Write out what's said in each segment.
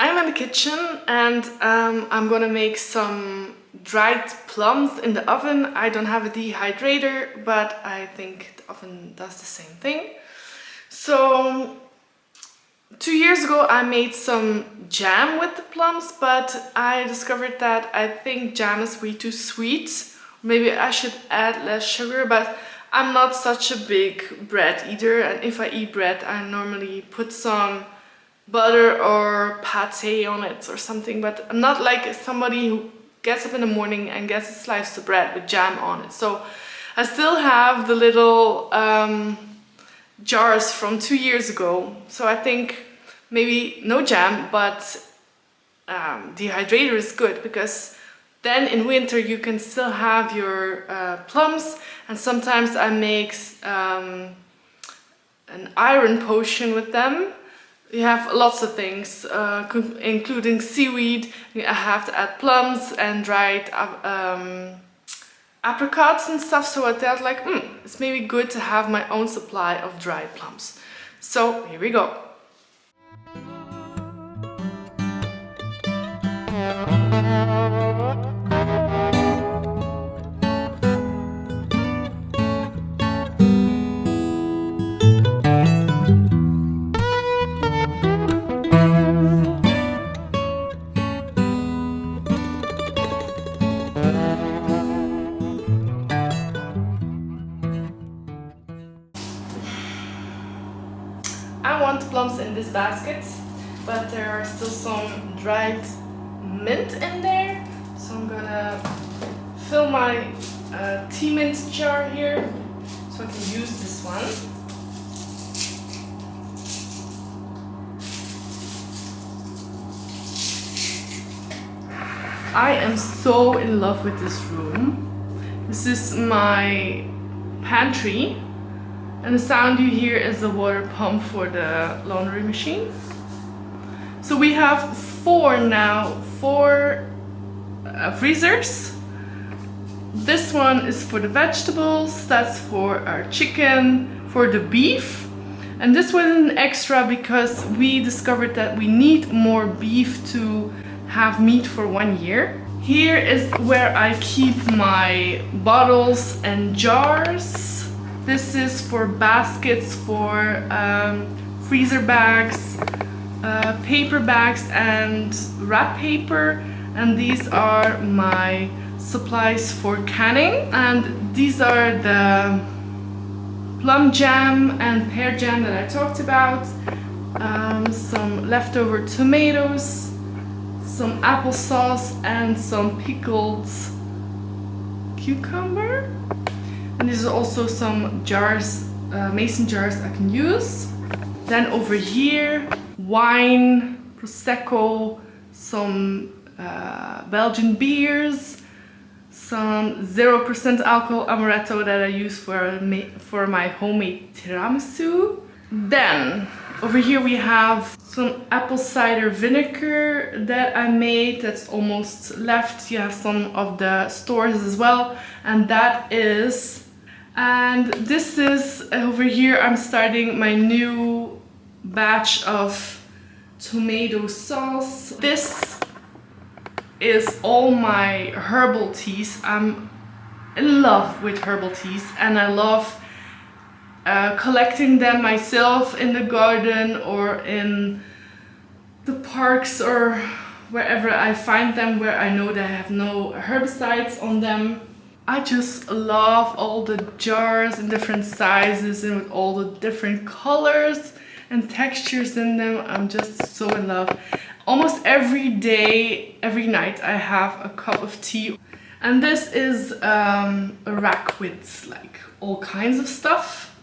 I'm in the kitchen and I'm gonna make some dried plums in the oven. I don't have a dehydrator, but I think the oven does the same thing. So 2 years ago I made some jam with the plums, but I discovered that I think jam is way too sweet. Maybe I should add less sugar, but I'm not such a big bread eater, and if I eat bread I normally put some butter or pate on it or something, but I'm not like somebody who gets up in the morning and gets a slice of bread with jam on it. So I still have the little jars from 2 years ago, so I think maybe no jam, but dehydrator is good, because then in winter you can still have your plums. And sometimes I make an iron potion with them. You have lots of things, including seaweed. I have to add plums and dried apricots and stuff. So I thought like, it's maybe good to have my own supply of dried plums. So here we go. I want plums in this basket, but there are still some dried mint in there. So I'm gonna fill my tea mint jar here so I can use this one. I am so in love with this room. This is my pantry. And the sound you hear is the water pump for the laundry machine. So we have four freezers. This one is for the vegetables, that's for our chicken, for the beef. And this one is an extra because we discovered that we need more beef to have meat for 1 year. Here is where I keep my bottles and jars. This is for baskets, for freezer bags, paper bags and wrap paper. And these are my supplies for canning. And these are the plum jam and pear jam that I talked about. Some leftover tomatoes, some applesauce and some pickled cucumber. And these are also some jars, mason jars I can use. Then over here, wine, prosecco, some Belgian beers, some 0% alcohol amaretto that I use for my homemade tiramisu. Then over here we have some apple cider vinegar that I made that's almost left. You have some of the stores as well, and that is. And this is over here, I'm starting my new batch of tomato sauce. This is all my herbal teas. I'm in love with herbal teas, and I love collecting them myself in the garden or in the parks or wherever I find them, where I know that I have no herbicides on them. I just love all the jars in different sizes and with all the different colors and textures in them. I'm just so in love. Almost every day, every night I have a cup of tea. And this is a rack with like all kinds of stuff.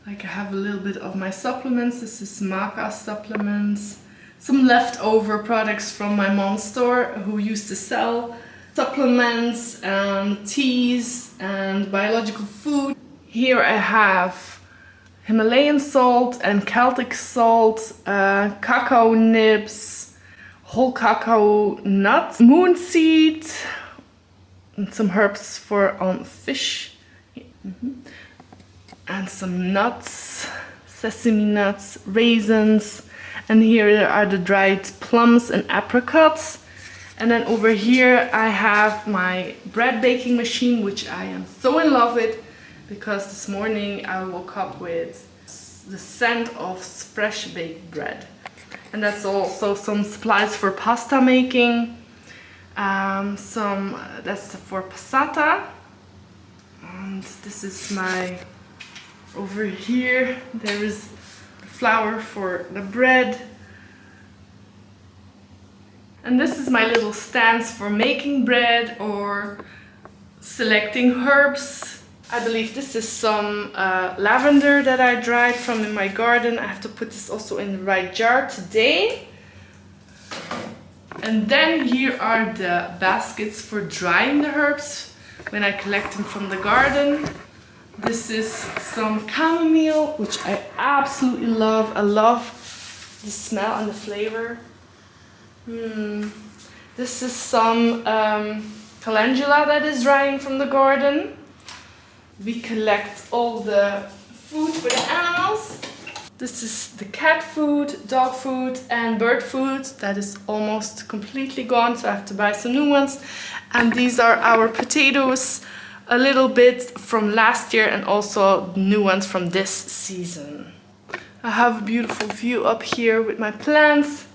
Like I have a little bit of my supplements. This is maca supplements. Some leftover products from my mom's store who used to sell supplements and teas and biological food. Here I have Himalayan salt and Celtic salt, cacao nibs, whole cacao nuts, moon seed, and some herbs for fish, and some nuts, sesame nuts, raisins, And here are the dried plums and apricots. And then over here I have my bread baking machine, which I am so in love with because this morning I woke up with the scent of fresh baked bread. And that's also some supplies for pasta making. That's for passata. And this is my, over here there is flour for the bread. And this is my little stands for making bread or selecting herbs. I believe this is some lavender that I dried from in my garden. I have to put this also in the right jar today. And then here are the baskets for drying the herbs when I collect them from the garden. This is some chamomile, which I absolutely love. I love the smell and the flavor. This is some calendula that is drying from the garden. We collect all the food for the animals. This is the cat food, dog food and bird food that is almost completely gone, so I have to buy some new ones. And these are our potatoes, a little bit from last year and also new ones from this season. I have a beautiful view up here with my plants.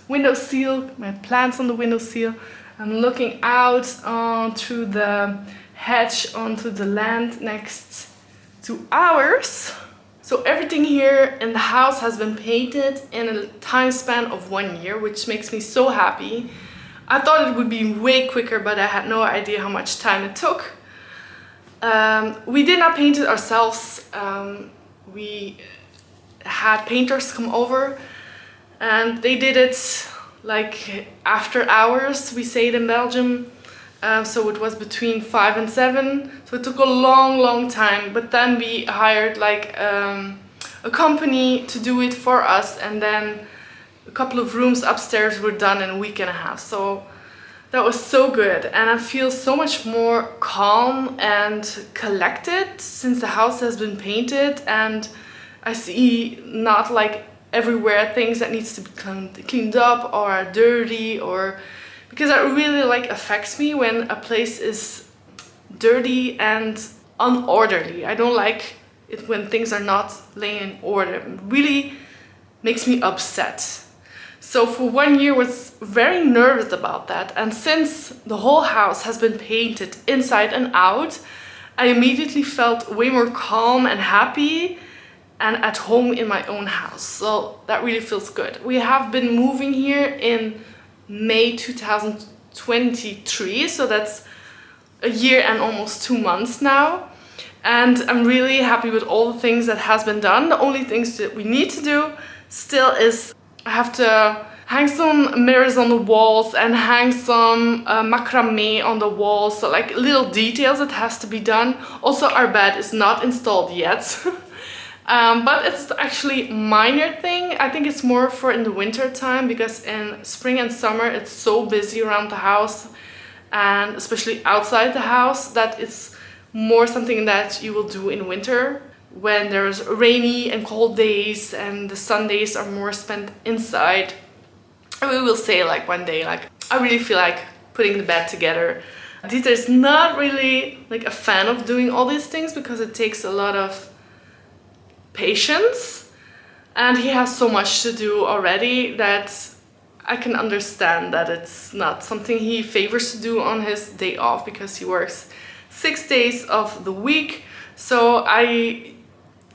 Windowsill, my plants on the windowsill. I'm looking out through the hedge onto the land next to ours. So everything here in the house has been painted in a time span of 1 year, which makes me so happy. I thought it would be way quicker, but I had no idea how much time it took. We did not paint it ourselves. We had painters come over and they did it like after hours, we say it in Belgium. So it was between 5 and 7. So it took a long time. But then we hired like a company to do it for us. And then a couple of rooms upstairs were done in a week and a half. So that was so good. And I feel so much more calm and collected since the house has been painted. And I see not like everywhere things that needs to be cleaned up or are dirty, or because that really like affects me when a place is dirty and unorderly. I don't like it when things are not laying in order. It really makes me upset. So for 1 year I was very nervous about that, and since the whole house has been painted inside and out, I immediately felt way more calm and happy and at home in my own house. So that really feels good. We have been moving here in May 2023, so that's a year and almost 2 months now. And I'm really happy with all the things that has been done. The only things that we need to do still is I have to hang some mirrors on the walls and hang some macrame on the walls. So like little details that has to be done. Also our bed is not installed yet. But it's actually a minor thing. I think it's more for in the winter time, because in spring and summer it's so busy around the house and especially outside the house that it's more something that you will do in winter when there's rainy and cold days and the Sundays are more spent inside. And we will say like one day, like I really feel like putting the bed together. Dieter is not really like a fan of doing all these things because it takes a lot of patience, and he has so much to do already that I can understand that it's not something he favors to do on his day off, because he works 6 days of the week. So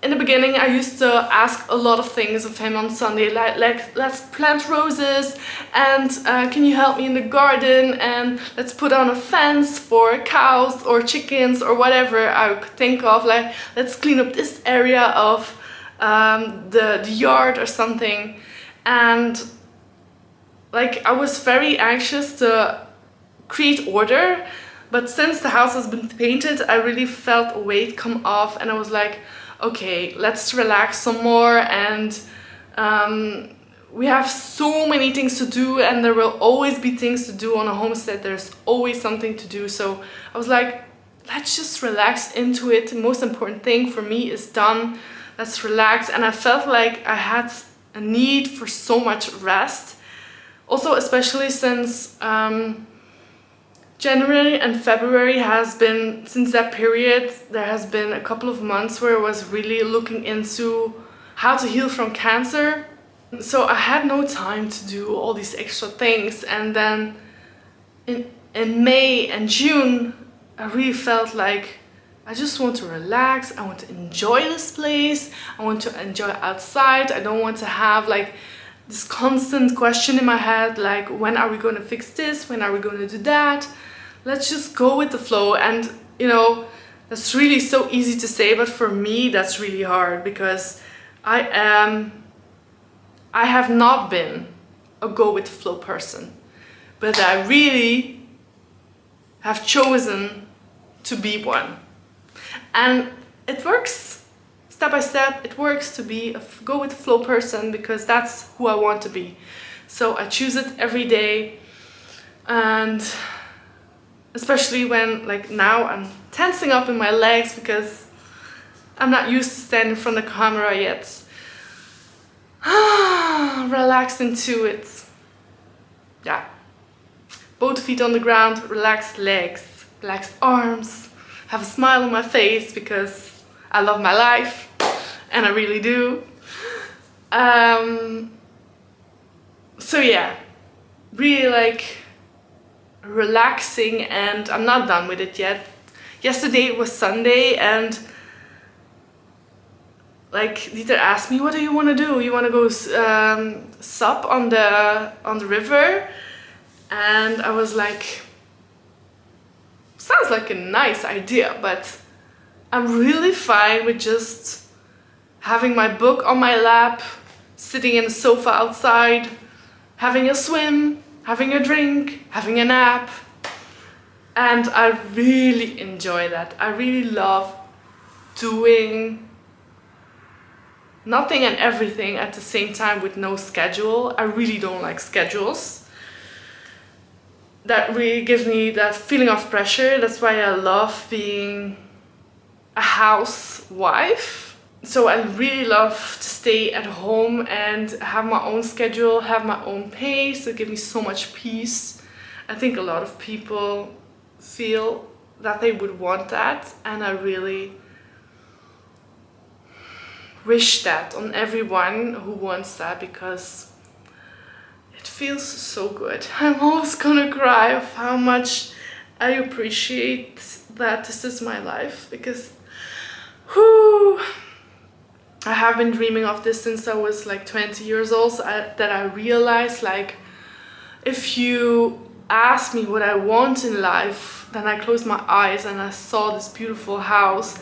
in the beginning I used to ask a lot of things of him on Sunday, like let's plant roses, and can you help me in the garden, and let's put on a fence for cows or chickens or whatever I could think of, like let's clean up this area of the yard or something. And like I was very anxious to create order, but since the house has been painted I really felt a weight come off, and I was like, okay, let's relax some more. And we have so many things to do, and there will always be things to do on a homestead. There's always something to do. So I was like, let's just relax into it. The most important thing for me is done. Let's relax. And I felt like I had a need for so much rest. Also, especially since January and February has been, since that period, there has been a couple of months where I was really looking into how to heal from cancer. So I had no time to do all these extra things. And then in May and June, I really felt like I just want to relax. I want to enjoy this place. I want to enjoy outside. I don't want to have like this constant question in my head, like, when are we going to fix this? When are we going to do that? Let's just go with the flow. And you know, that's really so easy to say, but for me that's really hard, because I have not been a go with the flow person, but I really have chosen to be one. And it works step by step. It works to be a go with the flow person, because that's who I want to be. So I choose it every day. And especially when, like now, I'm tensing up in my legs because I'm not used to standing in front of the camera yet. Relax into it. Yeah. Both feet on the ground, relaxed legs, relaxed arms. Have a smile on my face because I love my life, and I really do. So yeah, really like relaxing, and I'm not done with it yet. Yesterday it was Sunday, and like Dieter asked me, what do you want to do? You want to go sup on the river? And I was like, sounds like a nice idea, but I'm really fine with just having my book on my lap, sitting in the sofa outside, having a swim, having a drink, having a nap. And I really enjoy that. I really love doing nothing and everything at the same time with no schedule. I really don't like schedules. That really gives me that feeling of pressure. That's why I love being a housewife. So I really love to stay at home and have my own schedule, have my own pace. It gives me so much peace. I think a lot of people feel that they would want that, and I really wish that on everyone who wants that, because it feels so good. I'm almost gonna cry of how much I appreciate that this is my life, because whew, I have been dreaming of this since I was like 20 years old, so that I realized, like, if you ask me what I want in life, then I closed my eyes and I saw this beautiful house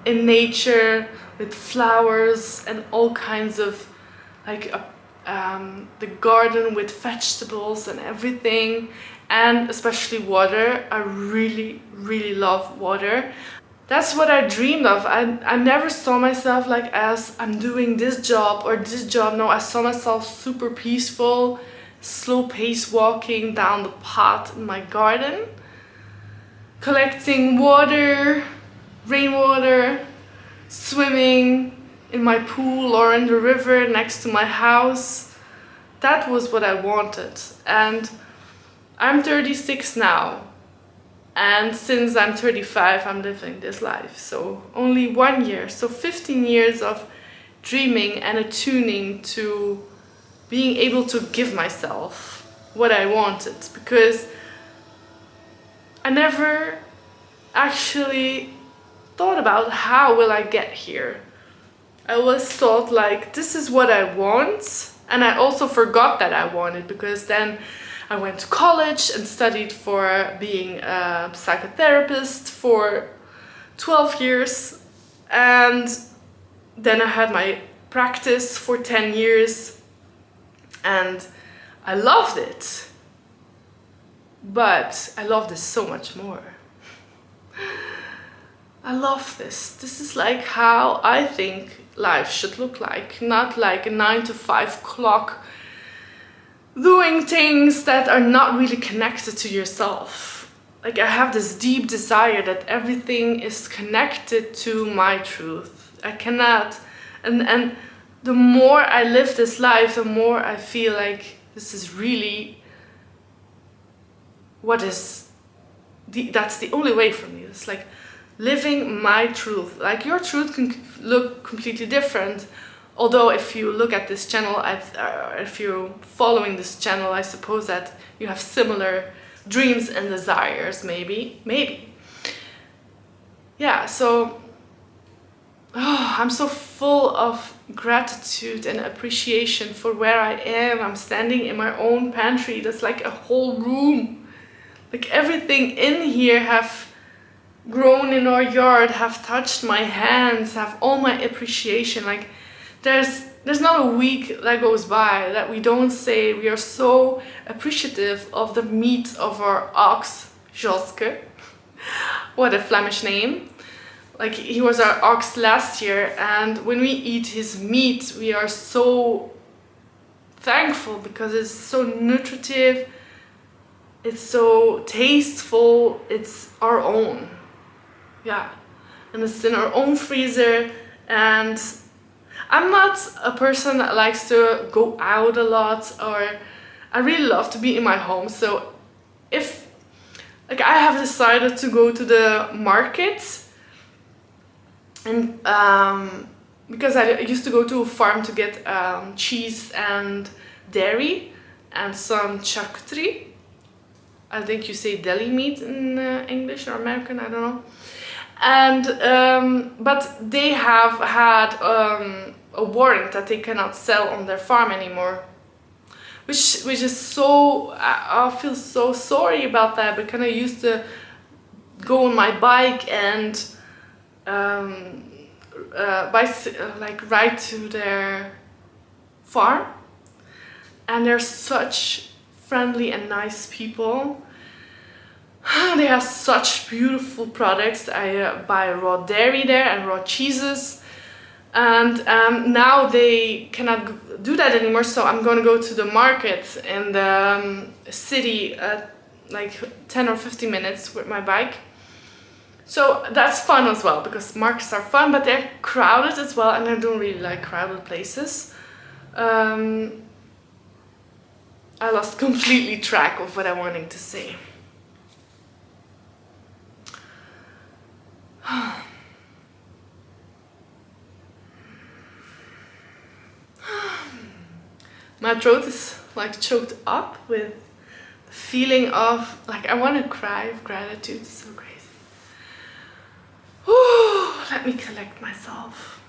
in nature with flowers and all kinds of, like the garden with vegetables and everything, and especially water. I really, really love water. That's what I dreamed of. I never saw myself like as I'm doing this job or this job. No, I saw myself super peaceful, slow pace walking down the path in my garden, collecting water, rainwater, swimming in my pool or in the river next to my house. That was what I wanted. And I'm 36 now. And since I'm 35, I'm living this life. So only 1 year. So 15 years of dreaming and attuning to being able to give myself what I wanted. Because I never actually thought about how will I get here. I always thought like, this is what I want. And I also forgot that I wanted, because then I went to college and studied for being a psychotherapist for 12 years. And then I had my practice for 10 years. And I loved it. But I love this so much more. I love this. This is like how I think life should look like. Not like a 9-to-5 clock doing things that are not really connected to yourself. Like, I have this deep desire that everything is connected to my truth. I cannot, and the more I live this life, the more I feel like this is really that's the only way for me. It's like living my truth. Like your truth can look completely different. Although if you look at this channel, if you're following this channel, I suppose that you have similar dreams and desires, maybe. Yeah, so I'm so full of gratitude and appreciation for where I am. I'm standing in my own pantry. That's like a whole room. Like everything in here have grown in our yard, have touched my hands, have all my appreciation. Like there's not a week that goes by that we don't say we are so appreciative of the meat of our ox, Joske. What a Flemish name. Like he was our ox last year, and when we eat his meat, we are so thankful because it's so nutritive, it's so tasteful, it's our own. Yeah, and it's in our own freezer. And I'm not a person that likes to go out a lot, or I really love to be in my home. So if like I have decided to go to the market, and because I used to go to a farm to get cheese and dairy and some charcuterie. I think you say deli meat in English or American, I don't know. And but they have had a warrant that they cannot sell on their farm anymore, which is so, I feel so sorry about that, because I used to go on my bike and like ride to their farm, and they're such friendly and nice people. They have such beautiful products. I buy raw dairy there and raw cheeses, and now they cannot do that anymore, so I'm going to go to the market in the city like 10 or 15 minutes with my bike. So that's fun as well, because markets are fun, but they're crowded as well, and I don't really like crowded places. I lost completely track of what I wanted to say. My throat is like choked up with the feeling of like I want to cry of gratitude. It's so crazy. Whew, let me collect myself.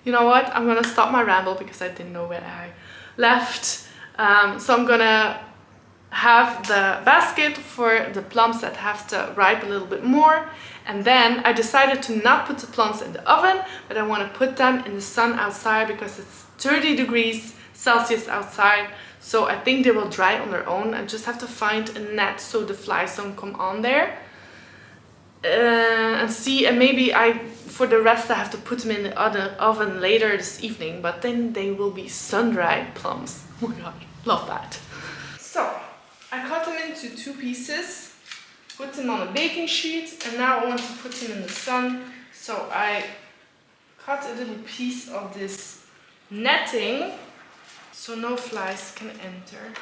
You know what? I'm gonna stop my ramble because I didn't know where I left. So I'm gonna have the basket for the plums that have to ripe a little bit more, and then I decided to not put the plums in the oven, but I want to put them in the sun outside because it's 30 degrees Celsius outside, so I think they will dry on their own. I just have to find a net so the flies don't come on there, and see, and maybe for the rest I have to put them in the oven later this evening, but then they will be sun-dried plums. Oh my god, love that. So I cut them into 2 pieces, put them on a baking sheet, and now I want to put them in the sun. So I cut a little piece of this netting so no flies can enter.